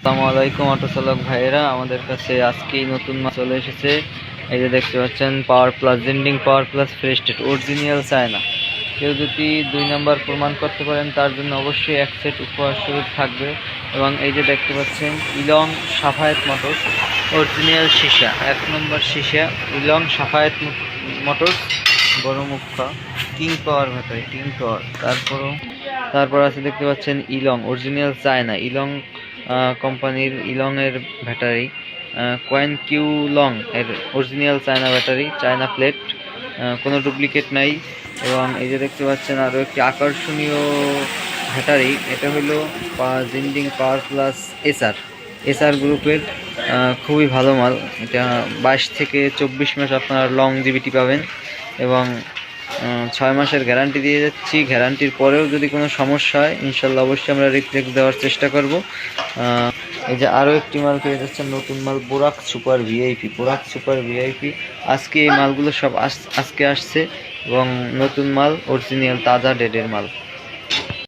আসসালামু আলাইকুম অটো চালক ভাইয়েরা, আমাদের কাছে আজকেই নতুন মাল চলে এসেছে। এই যে দেখতে পাচ্ছেন পাওয়ার প্লাস জেন্ডিং power plus fresh state original China. কেউ যদি 2 নাম্বার প্রমাণ করতে পারেন তার জন্য অবশ্যই এক সেট উপহার স্বরূপ থাকবে। এবং এই যে দেখতে পাচ্ছেন ইলং সাফায়েত মোটরস অরিজিনাল সীসা 1 নম্বর সীসা ইলং সাফায়েত মোটরস বড় মুখা কিং পাওয়ার ব্যাটারি কিং পাওয়ার। তারপর আছে দেখতে পাচ্ছেন ইলং অরিজিনাল চায়না ইলং কোম্পানির ইলংয়ের ব্যাটারি কয়েন কিউ লং এর original China battery China plate, কোনো ডুপ্লিকেট নাই। এবং এই যে দেখতে পাচ্ছেন আরও একটি আকর্ষণীয় ব্যাটারি, এটা হলো জেন্ডিং পাওয়ার প্লাস এসআর গ্রুপের খুবই ভালো মাল। এটা 22 থেকে 24 মাস আপনার লং জিবিটি পাবেন এবং 6 মাসের গ্যারান্টি দিয়ে যাচ্ছি। গ্যারান্টির পরেও যদি কোনো সমস্যা হয় ইনশাল্লাহ অবশ্যই আমরা রিপ্লেস দেওয়ার চেষ্টা করব। এই যে আরও একটি মাল পেয়ে যাচ্ছেন নতুন মাল বোরাক সুপার ভিআইপি। আজকে এই মালগুলো সব আজকে আসছে এবং নতুন মাল অরিজিনাল তাজা ডেডের মাল।